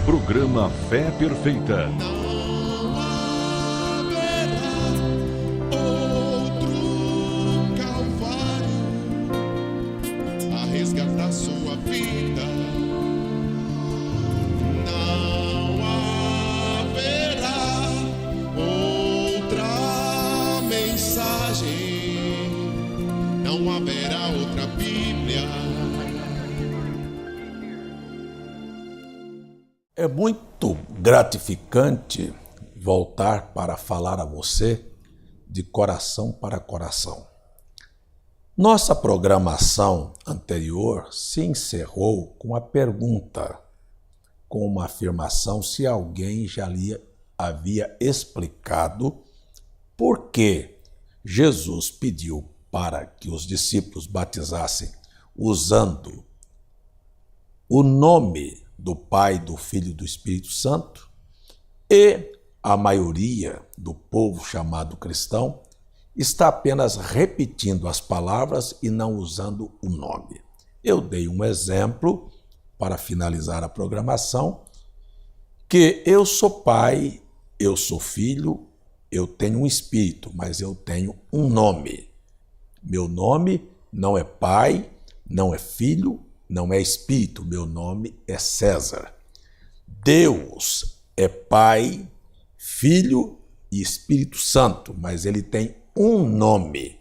Programa Fé Perfeita. É muito gratificante voltar para falar a você de coração para coração. Nossa programação anterior se encerrou com a pergunta, com uma afirmação se alguém já lhe havia explicado por que Jesus pediu para que os discípulos batizassem usando o nome do Pai, do Filho e do Espírito Santo, e a maioria do povo chamado cristão está apenas repetindo as palavras e não usando o nome. Eu dei um exemplo para finalizar a programação, que eu sou pai, eu sou filho, eu tenho um espírito, mas eu tenho um nome. Meu nome não é pai, não é filho, não é espírito, meu nome é César. Deus é Pai, Filho e Espírito Santo, mas ele tem um nome.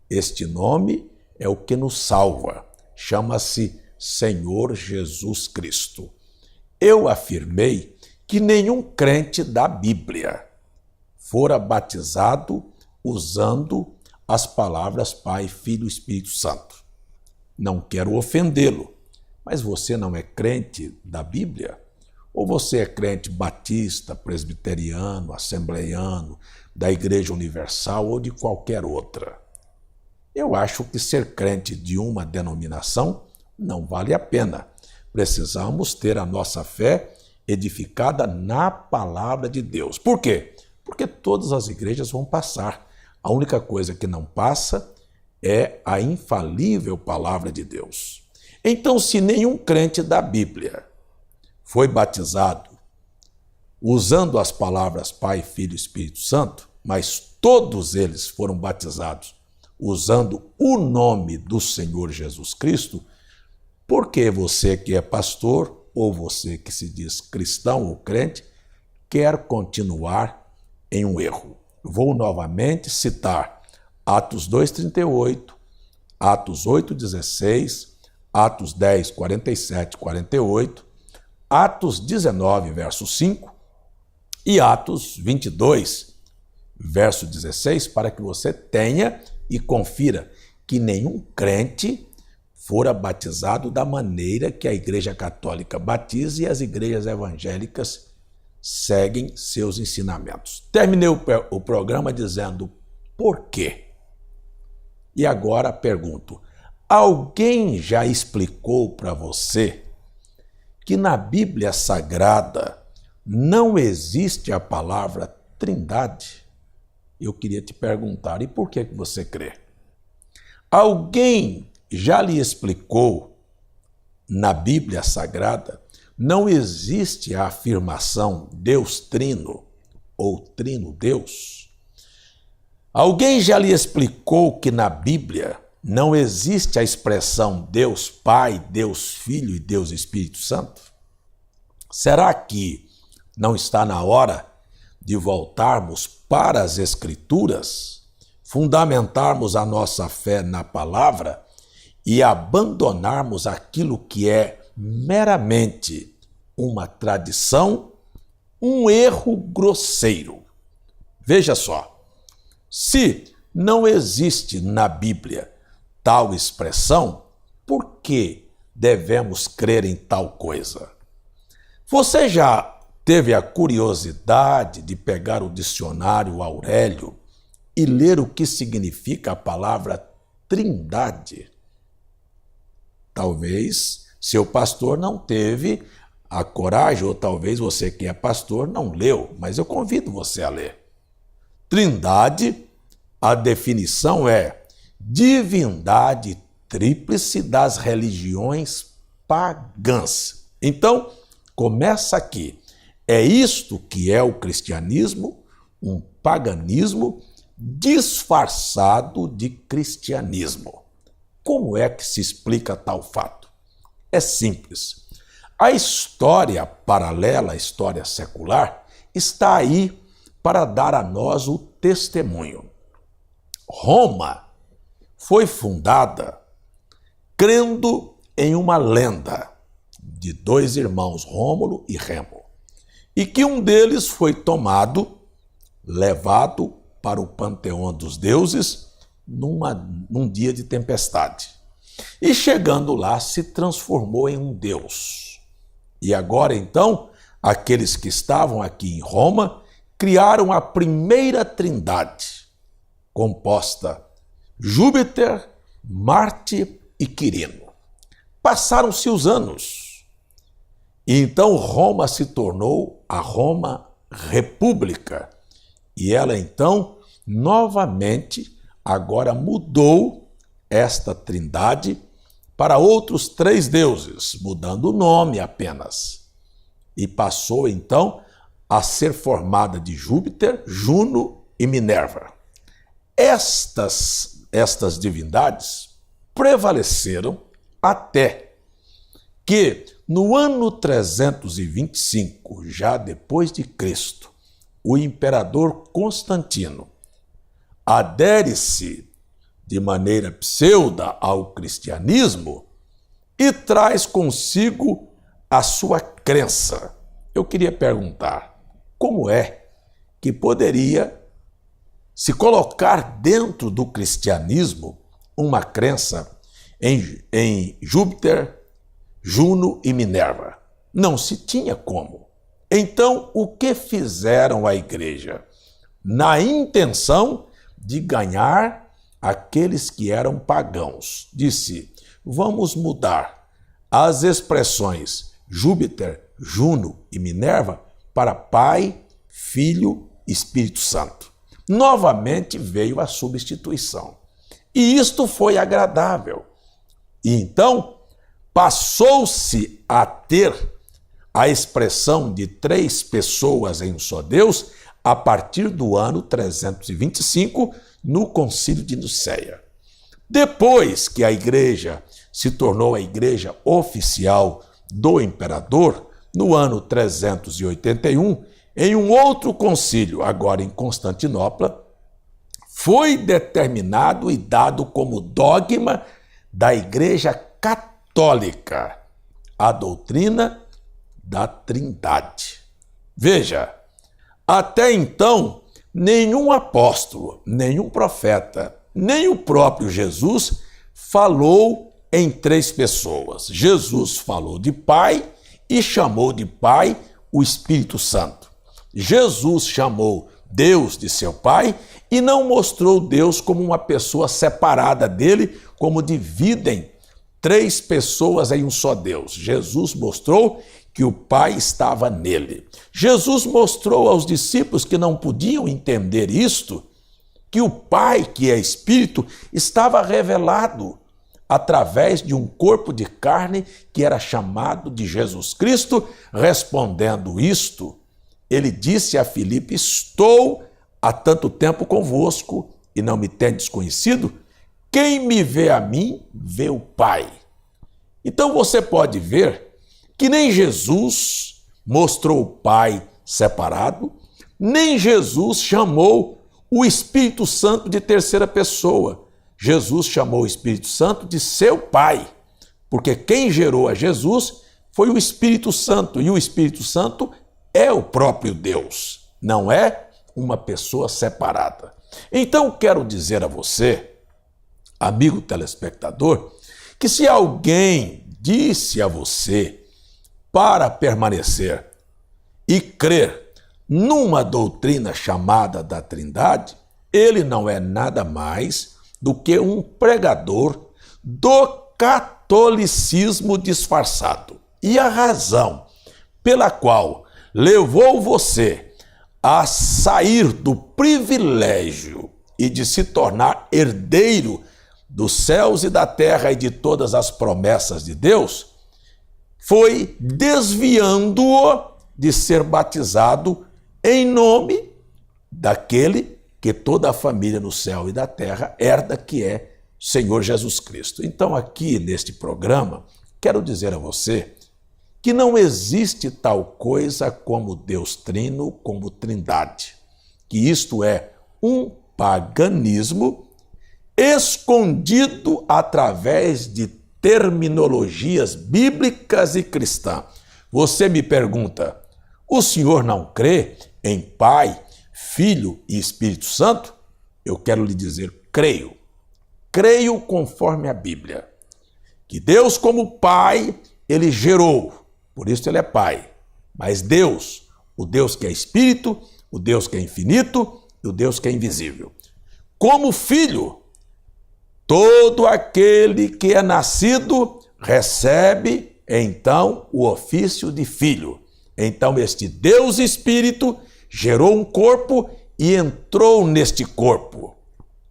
Este nome é o que nos salva, chama-se Senhor Jesus Cristo. Eu afirmei que nenhum crente da Bíblia fora batizado usando as palavras Pai, Filho e Espírito Santo. Não quero ofendê-lo, mas você não é crente da Bíblia? Ou você é crente batista, presbiteriano, assembleiano, da Igreja Universal ou de qualquer outra? Eu acho que ser crente de uma denominação não vale a pena. Precisamos ter a nossa fé edificada na palavra de Deus. Por quê? Porque todas as igrejas vão passar. A única coisa que não passa é a infalível palavra de Deus. Então, se nenhum crente da Bíblia foi batizado usando as palavras Pai, Filho e Espírito Santo, mas todos eles foram batizados usando o nome do Senhor Jesus Cristo, por que você que é pastor ou você que se diz cristão ou crente quer continuar em um erro? Vou novamente citar Atos 2:38, Atos 8:16, Atos 10:47, 48, Atos 19, verso 5 e Atos 22, verso 16, para que você tenha e confira que nenhum crente fora batizado da maneira que a Igreja Católica batiza e as igrejas evangélicas seguem seus ensinamentos. Terminei o programa dizendo por quê? E agora pergunto, alguém já explicou para você que na Bíblia Sagrada não existe a palavra Trindade? Eu queria te perguntar, e por que você crê? Alguém já lhe explicou na Bíblia Sagrada não existe a afirmação Deus Trino ou Trino Deus? Alguém já lhe explicou que na Bíblia não existe a expressão Deus Pai, Deus Filho e Deus Espírito Santo? Será que não está na hora de voltarmos para as Escrituras, fundamentarmos a nossa fé na palavra e abandonarmos aquilo que é meramente uma tradição, um erro grosseiro? Veja só. Se não existe na Bíblia tal expressão, por que devemos crer em tal coisa? Você já teve a curiosidade de pegar o dicionário Aurélio e ler o que significa a palavra Trindade? Talvez seu pastor não teve a coragem, ou talvez você que é pastor não leu, mas eu convido você a ler. Trindade, a definição é divindade tríplice das religiões pagãs. Então, começa aqui. É isto que é o cristianismo, um paganismo disfarçado de cristianismo. Como é que se explica tal fato? É simples. A história paralela, a história secular, está aí para dar a nós o testemunho. Roma foi fundada crendo em uma lenda de dois irmãos, Rômulo e Remo, e que um deles foi levado para o panteão dos deuses num dia de tempestade. E chegando lá, se transformou em um deus. E agora, então, aqueles que estavam aqui em Roma criaram a primeira trindade, composta Júpiter, Marte e Quirino. Passaram-se os anos. E então Roma se tornou a Roma República. E ela, então, novamente, agora mudou esta trindade para outros 3 deuses, mudando o nome apenas. E passou, então, a ser formada de Júpiter, Juno e Minerva. Estas divindades prevaleceram até que, no ano 325, já depois de Cristo, o imperador Constantino adere-se de maneira pseuda ao cristianismo e traz consigo a sua crença. Eu queria perguntar, como é que poderia se colocar dentro do cristianismo uma crença em Júpiter, Juno e Minerva? Não se tinha como. Então, o que fizeram a igreja? Na intenção de ganhar aqueles que eram pagãos. Disse, vamos mudar as expressões Júpiter, Juno e Minerva para Pai, Filho e Espírito Santo. Novamente veio a substituição. E isto foi agradável. E então passou-se a ter a expressão de 3 pessoas em um só Deus a partir do ano 325, no Concílio de Nicéia. Depois que a igreja se tornou a igreja oficial do imperador, no ano 381, em um outro concílio, agora em Constantinopla, foi determinado e dado como dogma da Igreja Católica a doutrina da Trindade. Veja, até então, nenhum apóstolo, nenhum profeta, nem o próprio Jesus falou em 3 pessoas. Jesus falou de Pai e chamou de Pai o Espírito Santo. Jesus chamou Deus de seu Pai e não mostrou Deus como uma pessoa separada dele, como dividem 3 pessoas em um só Deus. Jesus mostrou que o Pai estava nele. Jesus mostrou aos discípulos que não podiam entender isto, que o Pai, que é Espírito, estava revelado através de um corpo de carne que era chamado de Jesus Cristo. Respondendo isto, ele disse a Filipe, estou há tanto tempo convosco e não me tendes conhecido? Quem me vê a mim, vê o Pai. Então você pode ver que nem Jesus mostrou o Pai separado, nem Jesus chamou o Espírito Santo de terceira pessoa. Jesus chamou o Espírito Santo de seu Pai, porque quem gerou a Jesus foi o Espírito Santo, e o Espírito Santo é o próprio Deus, não é uma pessoa separada. Então quero dizer a você, amigo telespectador, que se alguém disse a você para permanecer e crer numa doutrina chamada da Trindade, ele não é nada mais do que um pregador do catolicismo disfarçado. E a razão pela qual levou você a sair do privilégio e de se tornar herdeiro dos céus e da terra e de todas as promessas de Deus, foi desviando-o de ser batizado em nome daquele que toda a família no céu e da terra herda, que é Senhor Jesus Cristo. Então, aqui neste programa, quero dizer a você que não existe tal coisa como Deus Trino, como Trindade, que isto é um paganismo escondido através de terminologias bíblicas e cristãs. Você me pergunta, o senhor não crê em Pai, Filho e Espírito Santo? Eu quero lhe dizer, creio. Creio conforme a Bíblia, que Deus como Pai, Ele gerou, por isso Ele é Pai. Mas Deus, o Deus que é Espírito, o Deus que é infinito e o Deus que é invisível. Como Filho, todo aquele que é nascido recebe, então, o ofício de filho. Então, este Deus Espírito gerou um corpo e entrou neste corpo.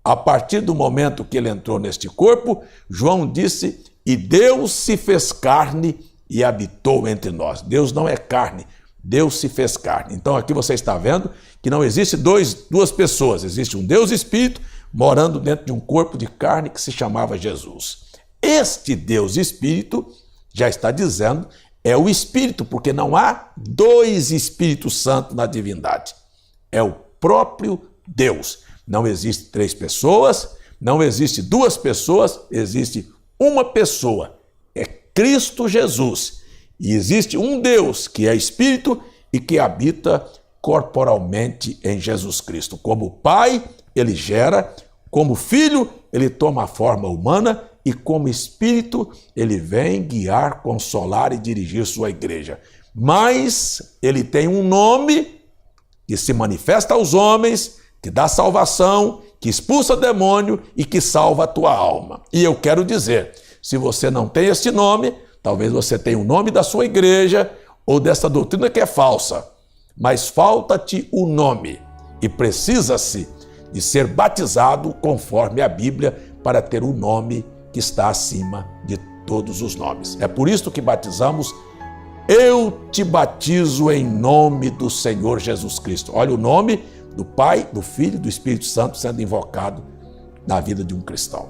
A partir do momento que ele entrou neste corpo, João disse, e Deus se fez carne e habitou entre nós. Deus não é carne, Deus se fez carne. Então aqui você está vendo que não existe duas pessoas, existe um Deus Espírito morando dentro de um corpo de carne que se chamava Jesus. Este Deus Espírito, já está dizendo, é o Espírito, porque não há dois Espíritos Santos na divindade. É o próprio Deus. Não existe três pessoas, não existe duas pessoas, existe uma pessoa. É Cristo Jesus. E existe um Deus que é Espírito e que habita corporalmente em Jesus Cristo. Como Pai, ele gera, como Filho, ele toma a forma humana e como Espírito, ele vem guiar, consolar e dirigir sua igreja. Mas ele tem um nome que se manifesta aos homens, que dá salvação, que expulsa demônio e que salva a tua alma. E eu quero dizer, se você não tem este nome, talvez você tenha o nome da sua igreja ou dessa doutrina que é falsa, mas falta-te o nome e precisa-se de ser batizado conforme a Bíblia para ter o nome que está acima de todos os nomes. É por isso que batizamos, eu te batizo em nome do Senhor Jesus Cristo. Olha o nome do Pai, do Filho e do Espírito Santo sendo invocado na vida de um cristão.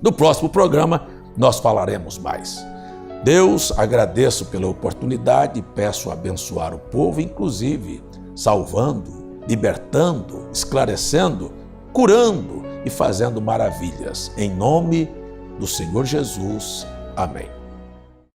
No próximo programa, nós falaremos mais. Deus, agradeço pela oportunidade e peço abençoar o povo, inclusive salvando, libertando, esclarecendo, curando e fazendo maravilhas. Em nome do Senhor Jesus. Amém.